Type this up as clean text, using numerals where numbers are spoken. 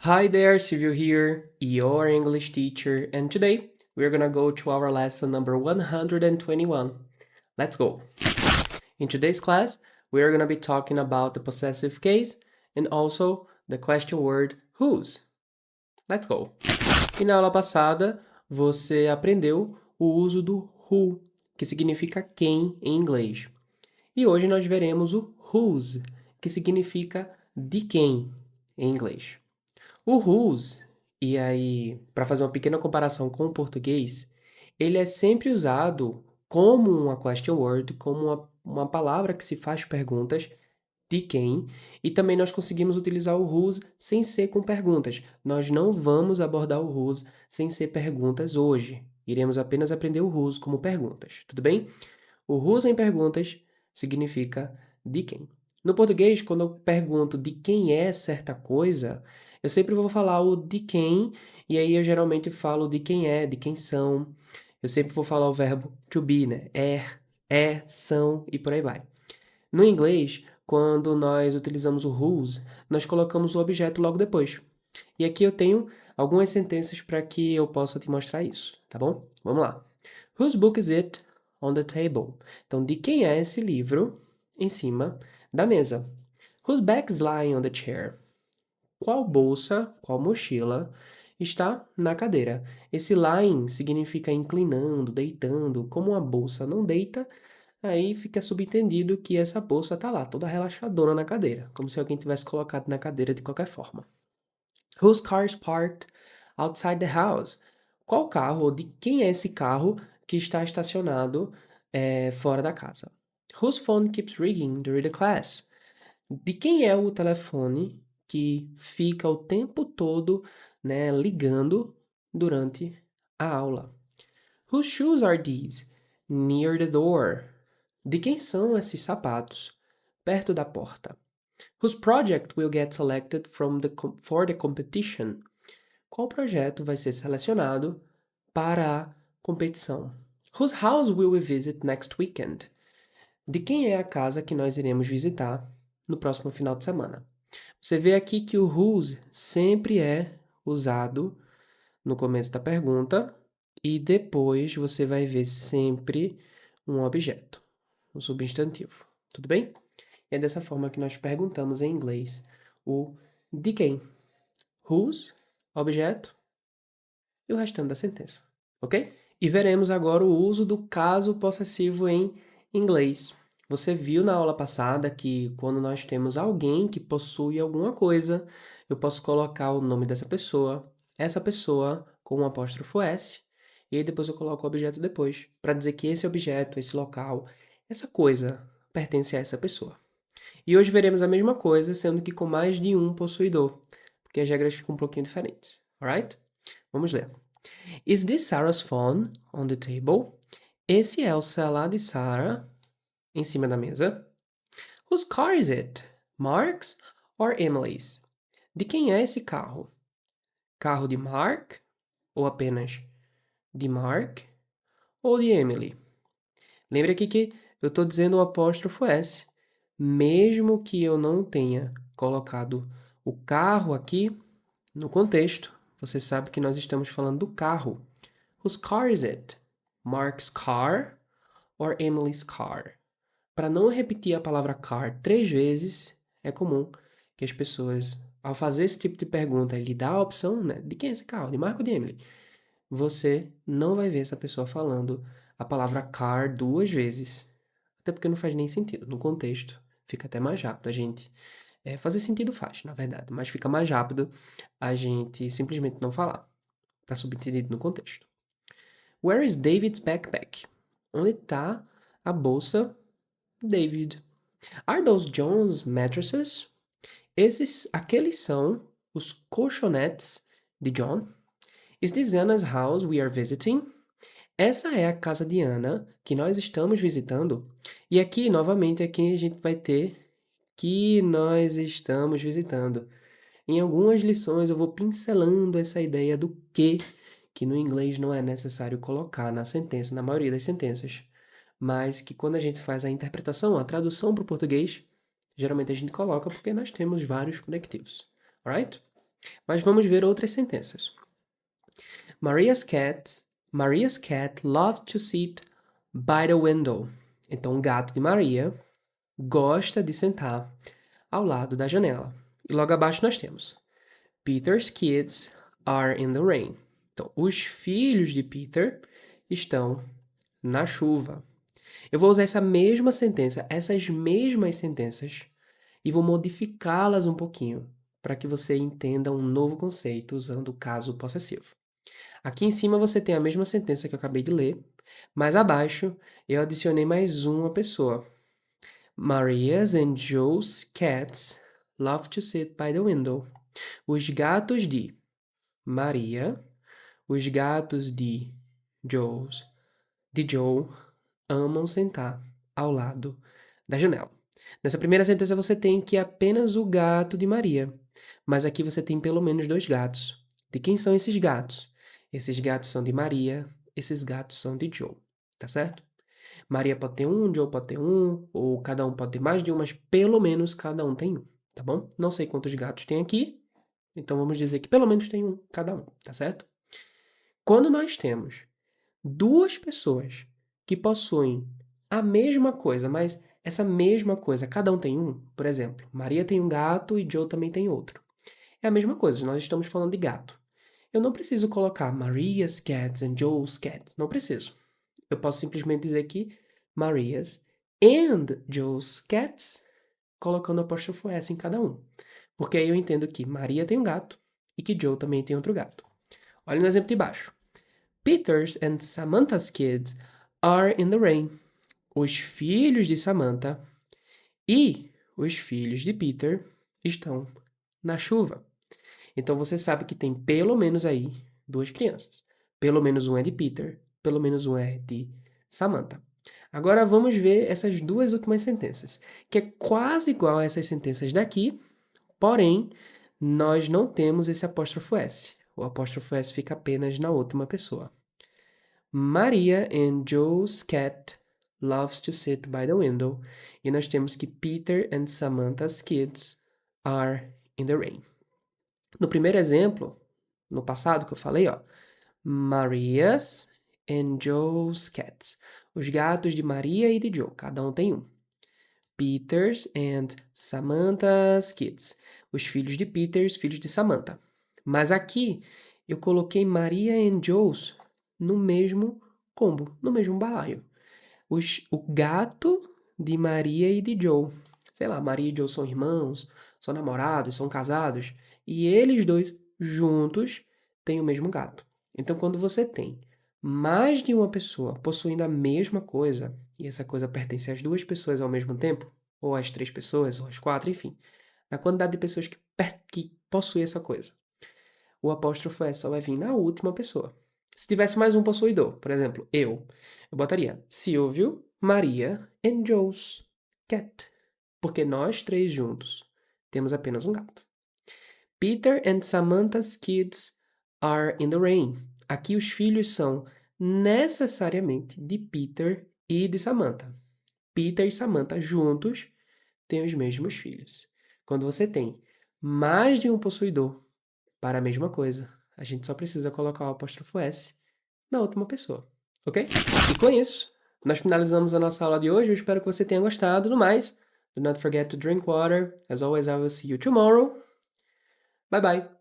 Hi there, Silvio here, your English teacher, and today we're gonna go to our lesson number 121. Let's go! In today's class, we're gonna be talking about the possessive case and also the question word whose. Let's go! E na aula passada, você aprendeu o uso do who, que significa quem em inglês. E hoje nós veremos o whose, que significa de quem em inglês. O whose, e aí, para fazer uma pequena comparação com o português, ele é sempre usado como uma question word, como uma palavra que se faz perguntas de quem, e também nós conseguimos utilizar o whose sem ser com perguntas. Nós não vamos abordar o whose sem ser perguntas hoje. Iremos apenas aprender o whose como perguntas, tudo bem? O whose em perguntas significa de quem. No português, quando eu pergunto de quem é certa coisa, eu sempre vou falar o de quem, e aí eu geralmente falo de quem é, de quem são. Eu sempre vou falar o verbo to be, né? São e por aí vai. No inglês, quando nós utilizamos o whose, nós colocamos o objeto logo depois. E aqui eu tenho algumas sentenças para que eu possa te mostrar isso, tá bom? Vamos lá. Whose book is it on the table? Então, de quem é esse livro em cima da mesa? Whose bag is lying on the chair? Qual bolsa, qual mochila está na cadeira? Esse lying significa inclinando, deitando. Como uma bolsa não deita, aí fica subentendido que essa bolsa está lá, toda relaxadona na cadeira, como se alguém tivesse colocado na cadeira de qualquer forma. Whose car is parked outside the house? Qual carro ou de quem é esse carro que está estacionado fora da casa? Whose phone keeps ringing during the class? De quem é o telefone que fica o tempo todo, né, ligando durante a aula? Whose shoes are these? Near the door. De quem são esses sapatos? Perto da porta. Whose project will get selected for the competition? Qual projeto vai ser selecionado para a competição? Whose house will we visit next weekend? De quem é a casa que nós iremos visitar no próximo final de semana? Você vê aqui que o whose sempre é usado no começo da pergunta e depois você vai ver sempre um objeto, um substantivo. Tudo bem? E é dessa forma que nós perguntamos em inglês o de quem. Whose, objeto, e o restante da sentença, ok? E veremos agora o uso do caso possessivo em inglês. Você viu na aula passada que quando nós temos alguém que possui alguma coisa, eu posso colocar o nome dessa pessoa, essa pessoa com um apóstrofo S, e aí depois eu coloco o objeto depois, para dizer que esse objeto, esse local, essa coisa pertence a essa pessoa. E hoje veremos a mesma coisa, sendo que com mais de um possuidor, porque as regras ficam um pouquinho diferentes, alright? Vamos ler. Is this Sarah's phone on the table? Esse é o celular de Sarah em cima da mesa. Whose car is it? Mark's or Emily's? De quem é esse carro? Carro de Mark ou apenas de Mark ou de Emily? Lembre aqui que eu estou dizendo o apóstrofo S, mesmo que eu não tenha colocado o carro aqui no contexto, você sabe que nós estamos falando do carro. Whose car is it? Mark's car or Emily's car? Para não repetir a palavra car 3 vezes, é comum que as pessoas, ao fazer esse tipo de pergunta, ele dá a opção, né, de quem é esse carro? De Mark ou de Emily? Você não vai ver essa pessoa falando a palavra car 2 vezes. Até porque não faz nem sentido. No contexto, fica até mais rápido a gente. Fazer sentido faz, na verdade, mas fica mais rápido a gente simplesmente não falar. Está subentendido no contexto. Where is David's backpack? Onde está a bolsa David? Are those John's mattresses? Aqueles são os colchonetes de John. Is this Anna's house we are visiting? Essa é a casa de Ana que nós estamos visitando. E aqui, novamente, aqui a gente vai ter que nós estamos visitando. Em algumas lições eu vou pincelando essa ideia do que no inglês não é necessário colocar na sentença, na maioria das sentenças, mas que quando a gente faz a interpretação, a tradução para o português, geralmente a gente coloca porque nós temos vários conectivos, alright? Mas vamos ver outras sentenças. Maria's cat loved to sit by the window. Então, o gato de Maria gosta de sentar ao lado da janela. E logo abaixo nós temos Peter's kids are in the rain. Então, os filhos de Peter estão na chuva. Eu vou usar essa mesma sentença, essas mesmas sentenças, e vou modificá-las um pouquinho para que você entenda um novo conceito usando o caso possessivo. Aqui em cima você tem a mesma sentença que eu acabei de ler, mas abaixo eu adicionei mais uma pessoa. Maria's and Joe's cats love to sit by the window. Os gatos de Maria, os gatos de Joe amam sentar ao lado da janela. Nessa primeira sentença você tem que apenas o gato de Maria, mas aqui você tem pelo menos 2 gatos. De quem são esses gatos? Esses gatos são de Maria, esses gatos são de Joe, tá certo? Maria pode ter um, Joe pode ter um, ou cada um pode ter mais de um, mas pelo menos cada um tem um, tá bom? Não sei quantos gatos tem aqui, então vamos dizer que pelo menos tem um cada um, tá certo? Quando nós temos 2 pessoas que possuem a mesma coisa, mas essa mesma coisa, cada um tem um, por exemplo, Maria tem um gato e Joe também tem outro. É a mesma coisa, nós estamos falando de gato. Eu não preciso colocar Maria's cats and Joe's cats, não preciso. Eu posso simplesmente dizer que Maria's and Joe's cats, colocando apóstrofo S em cada um. Porque aí eu entendo que Maria tem um gato e que Joe também tem outro gato. Olha no exemplo de baixo. Peter's and Samantha's kids are in the rain. Os filhos de Samantha e os filhos de Peter estão na chuva. Então você sabe que tem pelo menos aí 2 crianças. Pelo menos um é de Peter, pelo menos um é de Samantha. Agora vamos ver essas 2 últimas sentenças, que é quase igual a essas sentenças daqui, porém nós não temos esse apóstrofo S. O apóstrofo S fica apenas na última pessoa. Maria and Joe's cat loves to sit by the window. E nós temos que Peter and Samantha's kids are in the rain. No primeiro exemplo, no passado que eu falei, ó, Maria's and Joe's cats. Os gatos de Maria e de Joe, cada um tem um. Peter's and Samantha's kids. Os filhos de Peter, os filhos de Samantha. Mas aqui eu coloquei Maria and Joe's no mesmo combo, no mesmo balaio. O gato de Maria e de Joe. Sei lá, Maria e Joe são irmãos, são namorados, são casados. E eles dois juntos têm o mesmo gato. Então, quando você tem mais de uma pessoa possuindo a mesma coisa, e essa coisa pertence às 2 pessoas ao mesmo tempo, ou às 3 pessoas, ou às 4, enfim, na quantidade de pessoas que possuem essa coisa, o apóstrofo S só vai vir na última pessoa. Se tivesse mais um possuidor, por exemplo, eu botaria Silvio, Maria and Joe's cat. Porque nós 3 juntos temos apenas um gato. Peter and Samantha's kids are in the rain. Aqui os filhos são necessariamente de Peter e de Samantha. Peter e Samantha juntos têm os mesmos filhos. Quando você tem mais de um possuidor para a mesma coisa, a gente só precisa colocar o apóstrofo S na última pessoa, ok? E com isso, nós finalizamos a nossa aula de hoje. Eu espero que você tenha gostado. No mais, do not forget to drink water. As always, I will see you tomorrow. Bye bye!